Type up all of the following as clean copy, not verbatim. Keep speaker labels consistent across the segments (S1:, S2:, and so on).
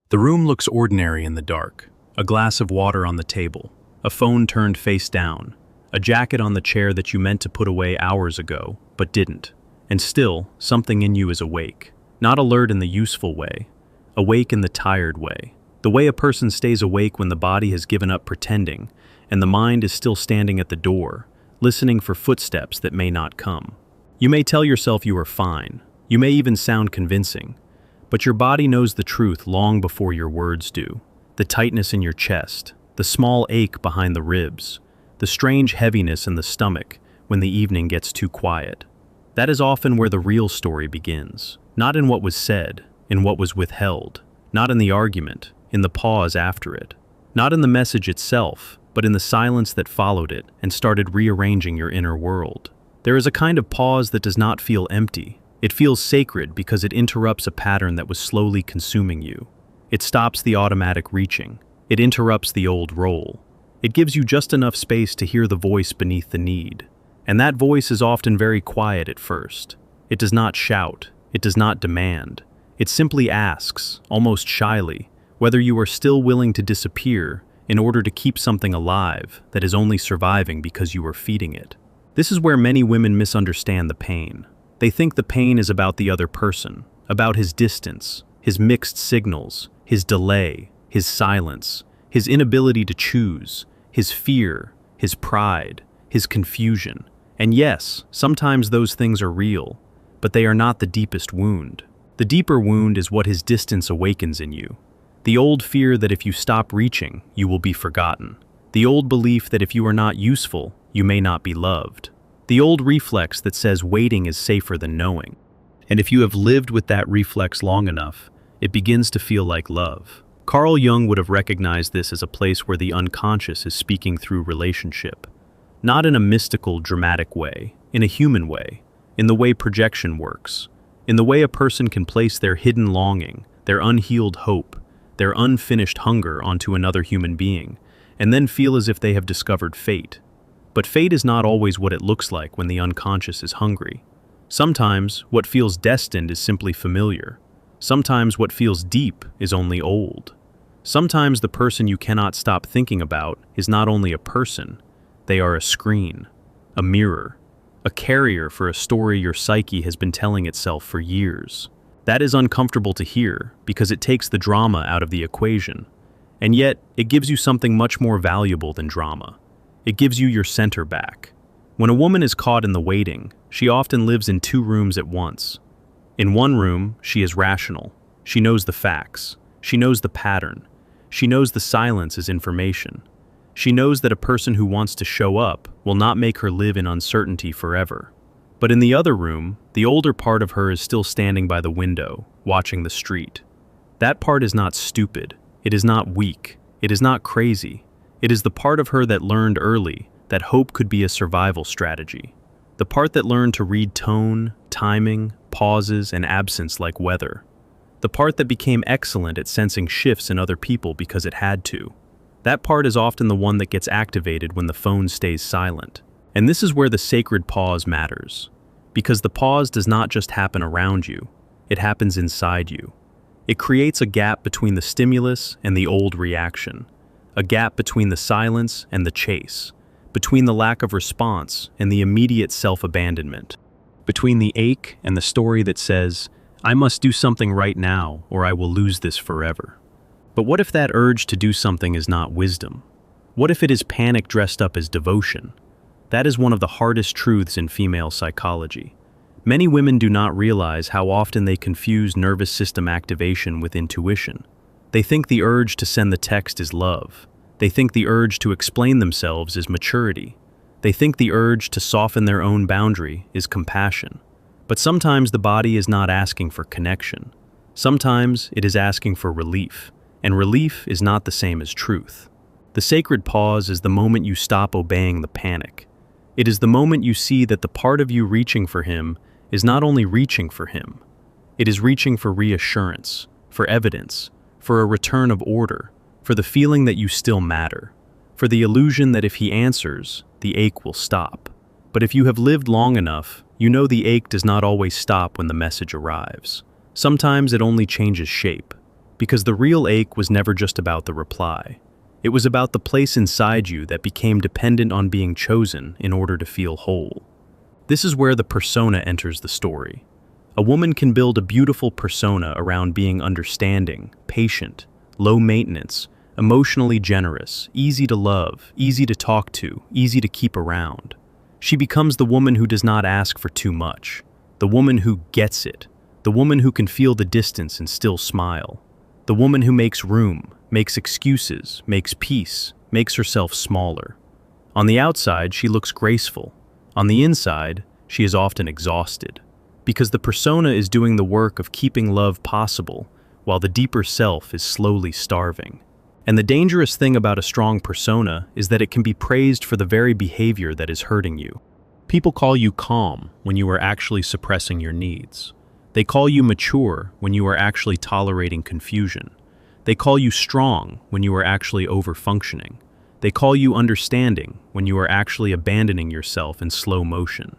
S1: The room looks ordinary in the dark. A glass of water on the table, a phone turned face down, a jacket on the chair that you meant to put away hours ago, but didn't. And still, something in you is awake. Not alert in the useful way, awake in the tired way. The way a person stays awake when the body has given up pretending, and the mind is still standing at the door, listening for footsteps that may not come. You may tell yourself you are fine. You may even sound convincing. But your body knows the truth long before your words do. The tightness in your chest, the small ache behind the ribs, the strange heaviness in the stomach when the evening gets too quiet. That is often where the real story begins. Not in what was said, in what was withheld. Not in the argument, in the pause after it. Not in the message itself, but in the silence that followed it and started rearranging your inner world. There is a kind of pause that does not feel empty. It feels sacred because it interrupts a pattern that was slowly consuming you. It stops the automatic reaching. It interrupts the old role. It gives you just enough space to hear the voice beneath the need. And that voice is often very quiet at first. It does not shout. It does not demand. It simply asks, almost shyly, whether you are still willing to disappear in order to keep something alive that is only surviving because you are feeding it. This is where many women misunderstand the pain. They think the pain is about the other person, about his distance, his mixed signals, his delay, his silence, his inability to choose, his fear, his pride, his confusion. And yes, sometimes those things are real, but they are not the deepest wound. The deeper wound is what his distance awakens in you. The old fear that if you stop reaching, you will be forgotten. The old belief that if you are not useful, you may not be loved. The old reflex that says waiting is safer than knowing. And if you have lived with that reflex long enough, it begins to feel like love. Carl Jung would have recognized this as a place where the unconscious is speaking through relationship. Not in a mystical, dramatic way, in a human way, in the way projection works, in the way a person can place their hidden longing, their unhealed hope, their unfinished hunger onto another human being, and then feel as if they have discovered fate. But fate is not always what it looks like when the unconscious is hungry. Sometimes what feels destined is simply familiar. Sometimes what feels deep is only old. Sometimes the person you cannot stop thinking about is not only a person, they are a screen, a mirror, a carrier for a story your psyche has been telling itself for years. That is uncomfortable to hear because it takes the drama out of the equation. And yet, it gives you something much more valuable than drama. It gives you your center back. When a woman is caught in the waiting, she often lives in two rooms at once. In one room, she is rational. She knows the facts. She knows the pattern. She knows the silence is information. She knows that a person who wants to show up will not make her live in uncertainty forever. But in the other room, the older part of her is still standing by the window, watching the street. That part is not stupid. It is not weak. It is not crazy. It is the part of her that learned early that hope could be a survival strategy. The part that learned to read tone, timing, pauses, and absence like weather. The part that became excellent at sensing shifts in other people because it had to. That part is often the one that gets activated when the phone stays silent. And this is where the sacred pause matters. Because the pause does not just happen around you, it happens inside you. It creates a gap between the stimulus and the old reaction. A gap between the silence and the chase, between the lack of response and the immediate self-abandonment, between the ache and the story that says, I must do something right now or I will lose this forever. But what if that urge to do something is not wisdom? What if it is panic dressed up as devotion? That is one of the hardest truths in female psychology. Many women do not realize how often they confuse nervous system activation with intuition. They think the urge to send the text is love. They think the urge to explain themselves is maturity. They think the urge to soften their own boundary is compassion. But sometimes the body is not asking for connection. Sometimes it is asking for relief, and relief is not the same as truth. The sacred pause is the moment you stop obeying the panic. It is the moment you see that the part of you reaching for him is not only reaching for him, it is reaching for reassurance, for evidence, for a return of order, for the feeling that you still matter, for the illusion that if he answers, the ache will stop. But if you have lived long enough, you know the ache does not always stop when the message arrives. Sometimes it only changes shape. because the real ache was never just about the reply. It was about the place inside you that became dependent on being chosen in order to feel whole. This is where the persona enters the story. A woman can build a beautiful persona around being understanding, patient, low maintenance, emotionally generous, easy to love, easy to talk to, easy to keep around. She becomes the woman who does not ask for too much, the woman who gets it, the woman who can feel the distance and still smile, the woman who makes room, makes excuses, makes peace, makes herself smaller. On the outside, she looks graceful. On the inside, she is often exhausted, because the persona is doing the work of keeping love possible, while the deeper self is slowly starving. And the dangerous thing about a strong persona is that it can be praised for the very behavior that is hurting you. People call you calm when you are actually suppressing your needs. They call you mature when you are actually tolerating confusion. They call you strong when you are actually over-functioning. They call you understanding when you are actually abandoning yourself in slow motion.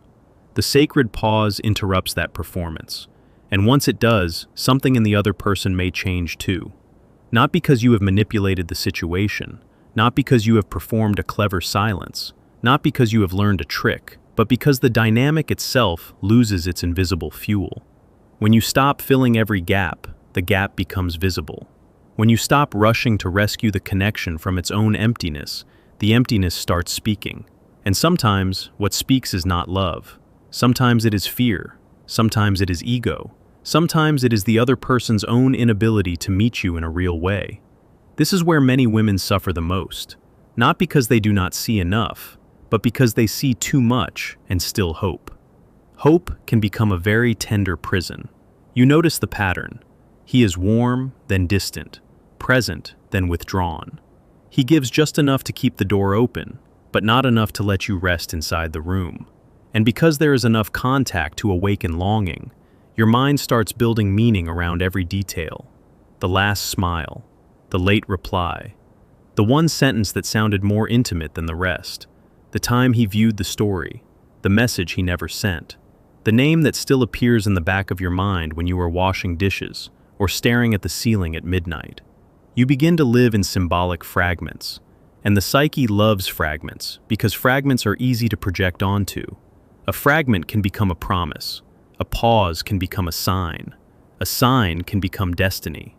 S1: The sacred pause interrupts that performance, and once it does, something in the other person may change too. Not because you have manipulated the situation, not because you have performed a clever silence, not because you have learned a trick, but because the dynamic itself loses its invisible fuel. When you stop filling every gap, the gap becomes visible. When you stop rushing to rescue the connection from its own emptiness, the emptiness starts speaking. And sometimes, what speaks is not love. Sometimes it is fear. Sometimes it is ego. Sometimes it is the other person's own inability to meet you in a real way. This is where many women suffer the most, not because they do not see enough, but because they see too much and still hope. Hope can become a very tender prison. You notice the pattern. He is warm, then distant, present, then withdrawn. He gives just enough to keep the door open, but not enough to let you rest inside the room. And because there is enough contact to awaken longing, your mind starts building meaning around every detail. The last smile, the late reply, the one sentence that sounded more intimate than the rest, the time he viewed the story, the message he never sent, the name that still appears in the back of your mind when you are washing dishes or staring at the ceiling at midnight. You begin to live in symbolic fragments, and the psyche loves fragments because fragments are easy to project onto. A fragment can become a promise. A pause can become a sign can become destiny.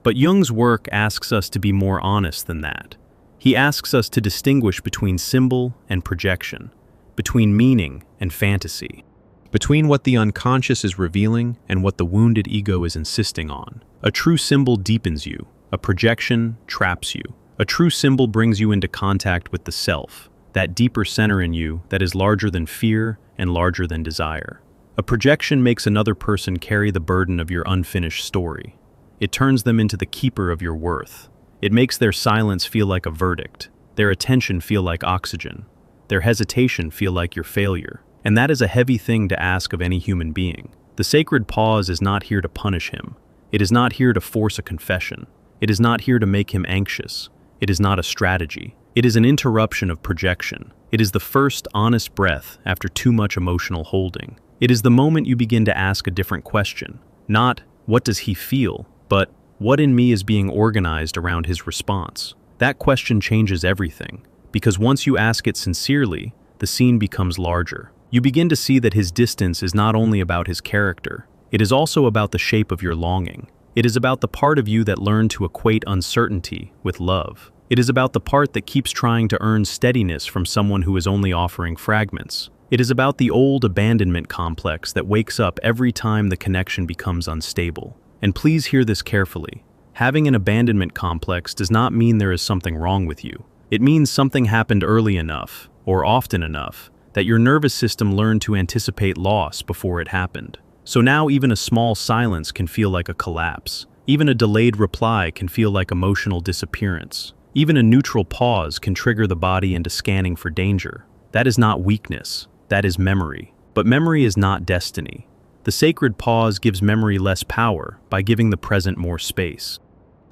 S1: But Jung's work asks us to be more honest than that. He asks us to distinguish between symbol and projection, between meaning and fantasy, between what the unconscious is revealing and what the wounded ego is insisting on. A true symbol deepens you, a projection traps you. A true symbol brings you into contact with the self, that deeper center in you that is larger than fear and larger than desire. A projection makes another person carry the burden of your unfinished story. It turns them into the keeper of your worth. It makes their silence feel like a verdict, their attention feel like oxygen, their hesitation feel like your failure. And that is a heavy thing to ask of any human being. The sacred pause is not here to punish him. It is not here to force a confession. It is not here to make him anxious. It is not a strategy. It is an interruption of projection. It is the first honest breath after too much emotional holding. It is the moment you begin to ask a different question. Not, what does he feel, but what in me is being organized around his response? That question changes everything, because once you ask it sincerely, the scene becomes larger. You begin to see that his distance is not only about his character, it is also about the shape of your longing. It is about the part of you that learned to equate uncertainty with love. It is about the part that keeps trying to earn steadiness from someone who is only offering fragments. It is about the old abandonment complex that wakes up every time the connection becomes unstable. And please hear this carefully. Having an abandonment complex does not mean there is something wrong with you. It means something happened early enough, or often enough, that your nervous system learned to anticipate loss before it happened. So now even a small silence can feel like a collapse. Even a delayed reply can feel like emotional disappearance. Even a neutral pause can trigger the body into scanning for danger. That is not weakness. That is memory. But memory is not destiny. The sacred pause gives memory less power by giving the present more space.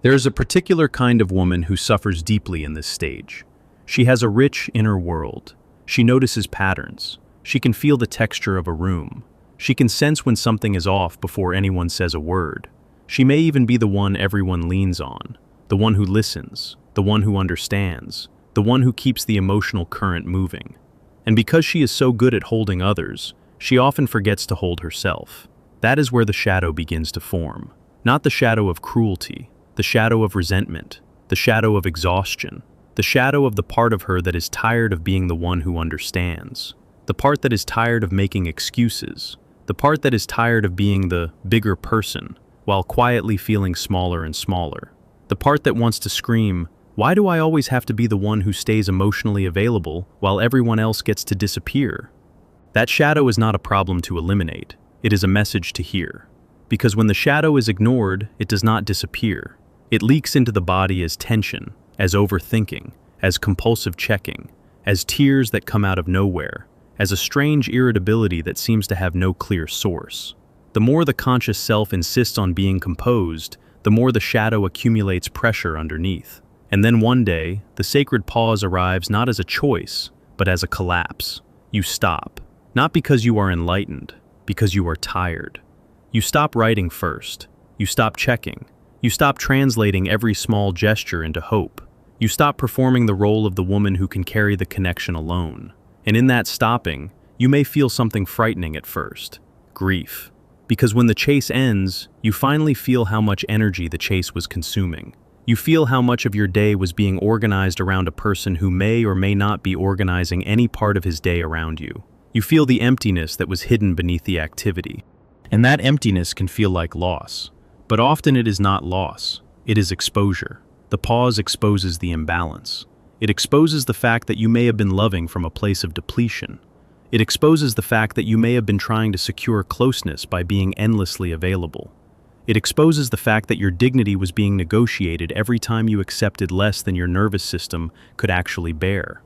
S1: There is a particular kind of woman who suffers deeply in this stage. She has a rich inner world. She notices patterns. She can feel the texture of a room. She can sense when something is off before anyone says a word. She may even be the one everyone leans on, the one who listens, the one who understands, the one who keeps the emotional current moving. And because she is so good at holding others, she often forgets to hold herself. That is where the shadow begins to form. Not the shadow of cruelty, the shadow of resentment, the shadow of exhaustion, the shadow of the part of her that is tired of being the one who understands, the part that is tired of making excuses, the part that is tired of being the bigger person while quietly feeling smaller and smaller, the part that wants to scream, "Why do I always have to be the one who stays emotionally available while everyone else gets to disappear?" That shadow is not a problem to eliminate, it is a message to hear. Because when the shadow is ignored, it does not disappear. It leaks into the body as tension, as overthinking, as compulsive checking, as tears that come out of nowhere, as a strange irritability that seems to have no clear source. The more the conscious self insists on being composed, the more the shadow accumulates pressure underneath. And then one day, the sacred pause arrives not as a choice, but as a collapse. You stop, not because you are enlightened, because you are tired. You stop writing first. You stop checking. You stop translating every small gesture into hope. You stop performing the role of the woman who can carry the connection alone. And in that stopping, you may feel something frightening at first. Grief. Because when the chase ends, you finally feel how much energy the chase was consuming. You feel how much of your day was being organized around a person who may or may not be organizing any part of his day around you. You feel the emptiness that was hidden beneath the activity. And that emptiness can feel like loss. But often it is not loss, it is exposure. The pause exposes the imbalance. It exposes the fact that you may have been loving from a place of depletion. It exposes the fact that you may have been trying to secure closeness by being endlessly available. It exposes the fact that your dignity was being negotiated every time you accepted less than your nervous system could actually bear.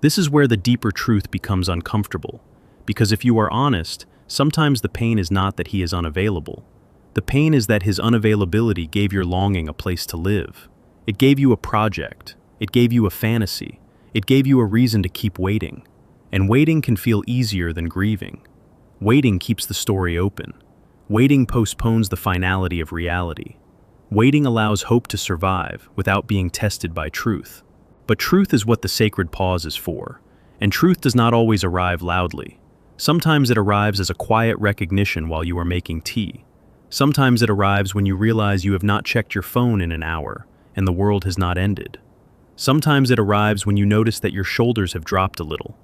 S1: This is where the deeper truth becomes uncomfortable, because if you are honest, sometimes the pain is not that he is unavailable. The pain is that his unavailability gave your longing a place to live. It gave you a project. It gave you a fantasy. It gave you a reason to keep waiting. And waiting can feel easier than grieving. Waiting keeps the story open. Waiting postpones the finality of reality. Waiting allows hope to survive without being tested by truth. But truth is what the sacred pause is for. And truth does not always arrive loudly. Sometimes it arrives as a quiet recognition while you are making tea. Sometimes it arrives when you realize you have not checked your phone in an hour and the world has not ended. Sometimes it arrives when you notice that your shoulders have dropped a little.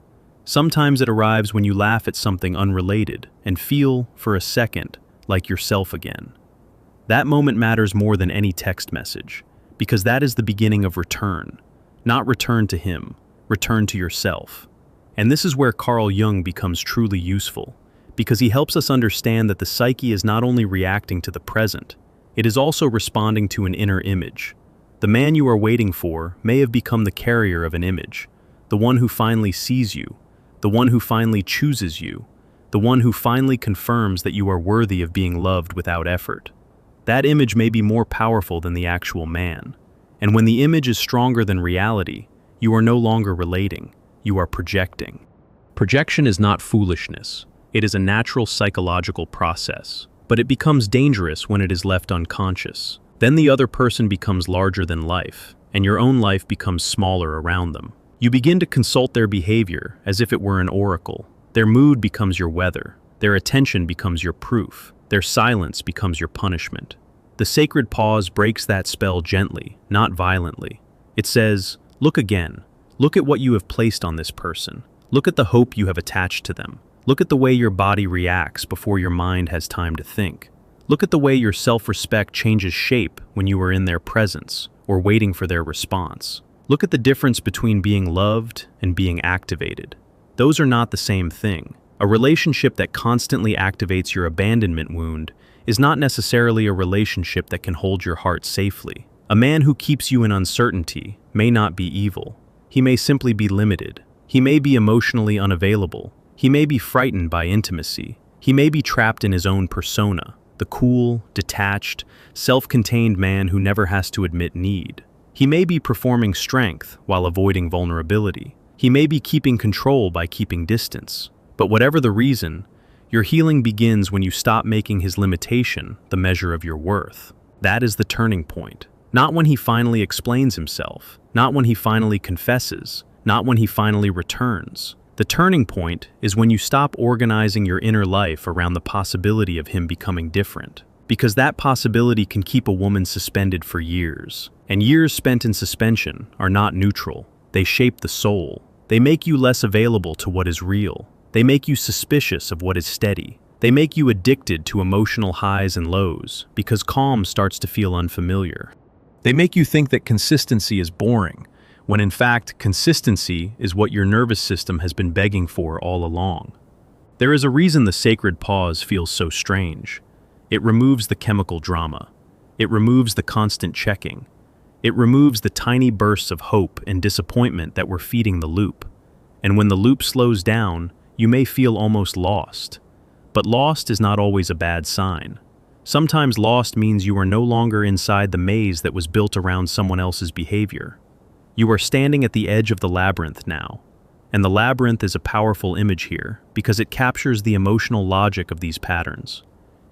S1: Sometimes it arrives when you laugh at something unrelated and feel, for a second, like yourself again. That moment matters more than any text message, because that is the beginning of return. Not return to him, return to yourself. And this is where Carl Jung becomes truly useful, because he helps us understand that the psyche is not only reacting to the present, it is also responding to an inner image. The man you are waiting for may have become the carrier of an image, the one who finally sees you, the one who finally chooses you, the one who finally confirms that you are worthy of being loved without effort. That image may be more powerful than the actual man. And when the image is stronger than reality, you are no longer relating, you are projecting. Projection is not foolishness. It is a natural psychological process, but it becomes dangerous when it is left unconscious. Then the other person becomes larger than life, and your own life becomes smaller around them. You begin to consult their behavior as if it were an oracle. Their mood becomes your weather. Their attention becomes your proof. Their silence becomes your punishment. The sacred pause breaks that spell gently, not violently. It says, look again. Look at what you have placed on this person. Look at the hope you have attached to them. Look at the way your body reacts before your mind has time to think. Look at the way your self-respect changes shape when you are in their presence or waiting for their response. Look at the difference between being loved and being activated. Those are not the same thing. A relationship that constantly activates your abandonment wound is not necessarily a relationship that can hold your heart safely. A man who keeps you in uncertainty may not be evil. He may simply be limited. He may be emotionally unavailable. He may be frightened by intimacy. He may be trapped in his own persona, the cool, detached, self-contained man who never has to admit need. He may be performing strength while avoiding vulnerability. He may be keeping control by keeping distance. But whatever the reason, Your healing begins when you stop making his limitation the measure of your worth. That is the turning point. Not when he finally explains himself, not when he finally confesses, not when he finally returns. The turning point is when you stop organizing your inner life around the possibility of him becoming different. Because that possibility can keep a woman suspended for years. And years spent in suspension are not neutral. They shape the soul. They make you less available to what is real. They make you suspicious of what is steady. They make you addicted to emotional highs and lows because calm starts to feel unfamiliar. They make you think that consistency is boring, when in fact, consistency is what your nervous system has been begging for all along. There is a reason the sacred pause feels so strange. It removes the chemical drama. It removes the constant checking. It removes the tiny bursts of hope and disappointment that were feeding the loop. And when the loop slows down, you may feel almost lost. But lost is not always a bad sign. Sometimes lost means you are no longer inside the maze that was built around someone else's behavior. You are standing at the edge of the labyrinth now. And the labyrinth is a powerful image here because it captures the emotional logic of these patterns.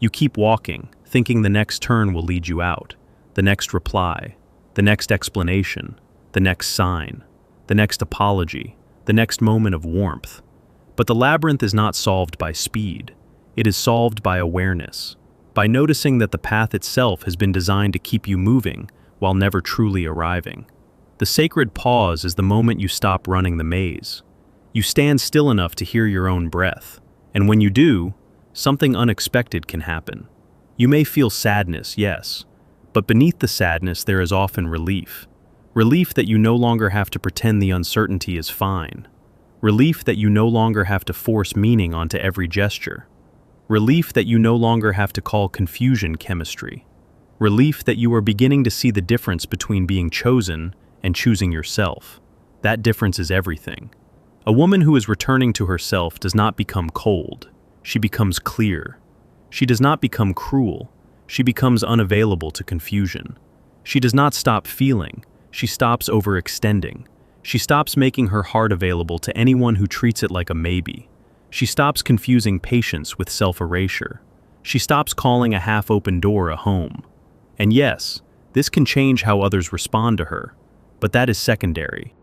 S1: You keep walking, thinking the next turn will lead you out, the next reply, the next explanation, the next sign, the next apology, the next moment of warmth. But the labyrinth is not solved by speed. It is solved by awareness, by noticing that the path itself has been designed to keep you moving while never truly arriving. The sacred pause is the moment you stop running the maze. You stand still enough to hear your own breath, and when you do, something unexpected can happen. You may feel sadness, yes, but beneath the sadness there is often relief. Relief that you no longer have to pretend the uncertainty is fine. Relief that you no longer have to force meaning onto every gesture. Relief that you no longer have to call confusion chemistry. Relief that you are beginning to see the difference between being chosen and choosing yourself. That difference is everything. A woman who is returning to herself does not become cold. She becomes clear. She does not become cruel. She becomes unavailable to confusion. She does not stop feeling. She stops overextending. She stops making her heart available to anyone who treats it like a maybe. She stops confusing patience with self-erasure. She stops calling a half-open door a home. And yes, this can change how others respond to her, but that is secondary.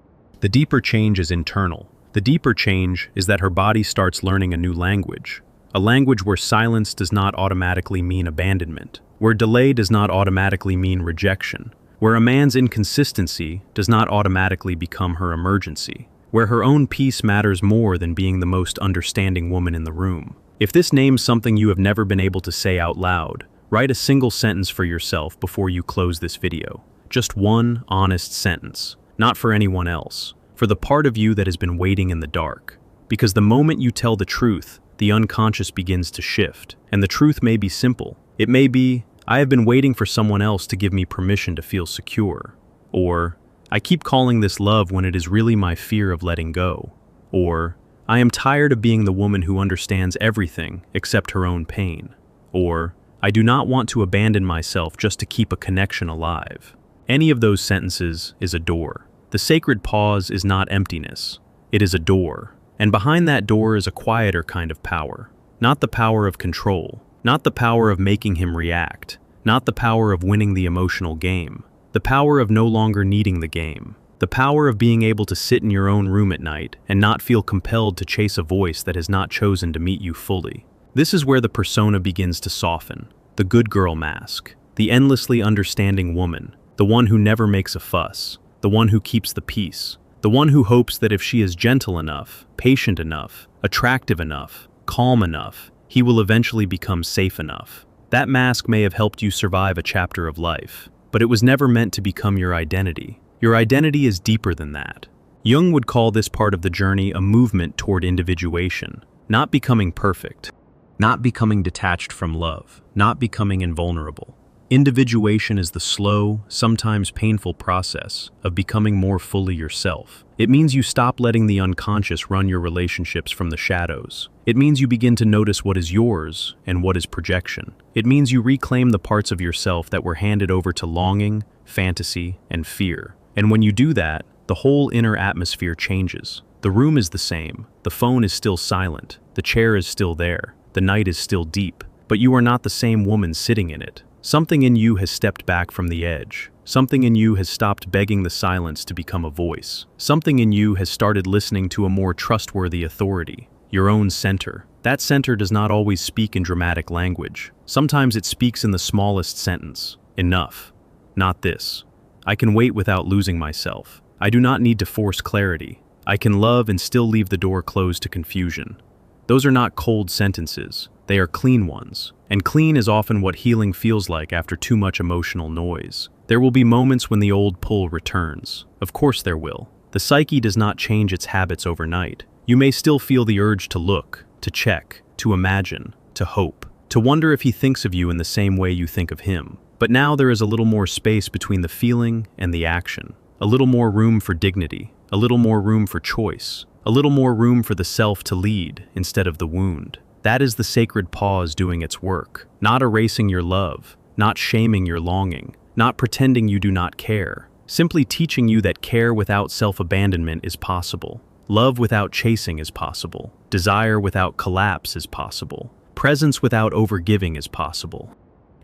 S1: The deeper change is internal. The deeper change is that her body starts learning a new language. A language where silence does not automatically mean abandonment, where delay does not automatically mean rejection, where a man's inconsistency does not automatically become her emergency, where her own peace matters more than being the most understanding woman in the room. If this names something you have never been able to say out loud, write a single sentence for yourself before you close this video. Just one honest sentence, not for anyone else, for the part of you that has been waiting in the dark. Because the moment you tell the truth, the unconscious begins to shift, and the truth may be simple. It may be, I have been waiting for someone else to give me permission to feel secure. Or, I keep calling this love when it is really my fear of letting go. Or, I am tired of being the woman who understands everything except her own pain. Or, I do not want to abandon myself just to keep a connection alive. Any of those sentences is a door. The sacred pause is not emptiness. It is a door. And behind that door is a quieter kind of power. Not the power of control. Not the power of making him react. Not the power of winning the emotional game. The power of no longer needing the game. The power of being able to sit in your own room at night and not feel compelled to chase a voice that has not chosen to meet you fully. This is where the persona begins to soften. The good girl mask. The endlessly understanding woman. The one who never makes a fuss. The one who keeps the peace. The one who hopes that if she is gentle enough, patient enough, attractive enough, calm enough, he will eventually become safe enough. That mask may have helped you survive a chapter of life, but it was never meant to become your identity. Your identity is deeper than that. Jung would call this part of the journey a movement toward individuation, not becoming perfect, not becoming detached from love, not becoming invulnerable. Individuation is the slow, sometimes painful process of becoming more fully yourself. It means you stop letting the unconscious run your relationships from the shadows. It means you begin to notice what is yours and what is projection. It means you reclaim the parts of yourself that were handed over to longing, fantasy, and fear. And when you do that, the whole inner atmosphere changes. The room is the same. The phone is still silent. The chair is still there. The night is still deep, but you are not the same woman sitting in it. Something in you has stepped back from the edge. Something in you has stopped begging the silence to become a voice. Something in you has started listening to a more trustworthy authority, your own center. That center does not always speak in dramatic language. Sometimes it speaks in the smallest sentence. Enough. Not this. I can wait without losing myself. I do not need to force clarity. I can love and still leave the door closed to confusion. Those are not cold sentences. They are clean ones. And clean is often what healing feels like after too much emotional noise. There will be moments when the old pull returns. Of course there will. The psyche does not change its habits overnight. You may still feel the urge to look, to check, to imagine, to hope, to wonder if he thinks of you in the same way you think of him. But now there is a little more space between the feeling and the action. A little more room for dignity. A little more room for choice. A little more room for the self to lead instead of the wound. That is the sacred pause doing its work. Not erasing your love, not shaming your longing, not pretending you do not care. Simply teaching you that care without self-abandonment is possible. Love without chasing is possible. Desire without collapse is possible. Presence without overgiving is possible.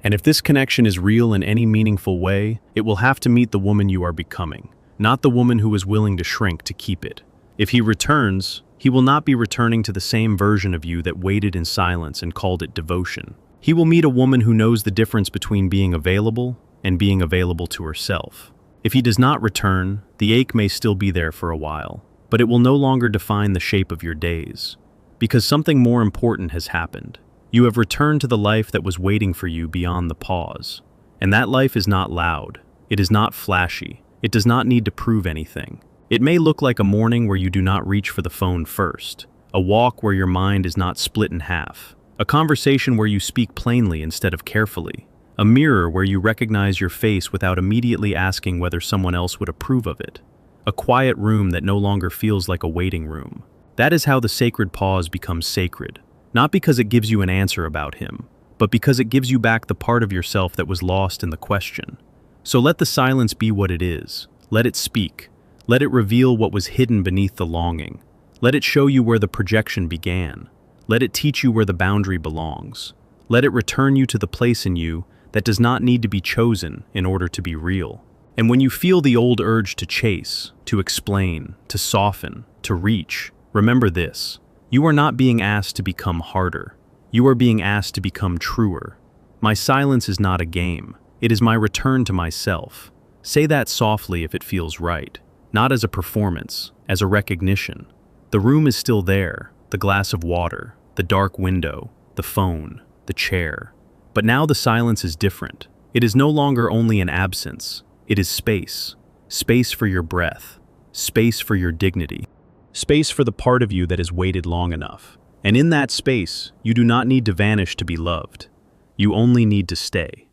S1: And if this connection is real in any meaningful way, it will have to meet the woman you are becoming, not the woman who is willing to shrink to keep it. If he returns, he will not be returning to the same version of you that waited in silence and called it devotion. He will meet a woman who knows the difference between being available and being available to herself. If he does not return, the ache may still be there for a while, but it will no longer define the shape of your days. Because something more important has happened. You have returned to the life that was waiting for you beyond the pause. And that life is not loud. It is not flashy. It does not need to prove anything. It may look like a morning where you do not reach for the phone first, a walk where your mind is not split in half, a conversation where you speak plainly instead of carefully, a mirror where you recognize your face without immediately asking whether someone else would approve of it, a quiet room that no longer feels like a waiting room. That is how the sacred pause becomes sacred, not because it gives you an answer about him, but because it gives you back the part of yourself that was lost in the question. So let the silence be what it is. Let it speak. Let it reveal what was hidden beneath the longing. Let it show you where the projection began. Let it teach you where the boundary belongs. Let it return you to the place in you that does not need to be chosen in order to be real. And when you feel the old urge to chase, to explain, to soften, to reach, remember this. You are not being asked to become harder. You are being asked to become truer. My silence is not a game. It is my return to myself. Say that softly if it feels right. Not as a performance, as a recognition. The room is still there, the glass of water, the dark window, the phone, the chair. But now the silence is different. It is no longer only an absence. It is space. Space for your breath. Space for your dignity. Space for the part of you that has waited long enough. And in that space, you do not need to vanish to be loved. You only need to stay.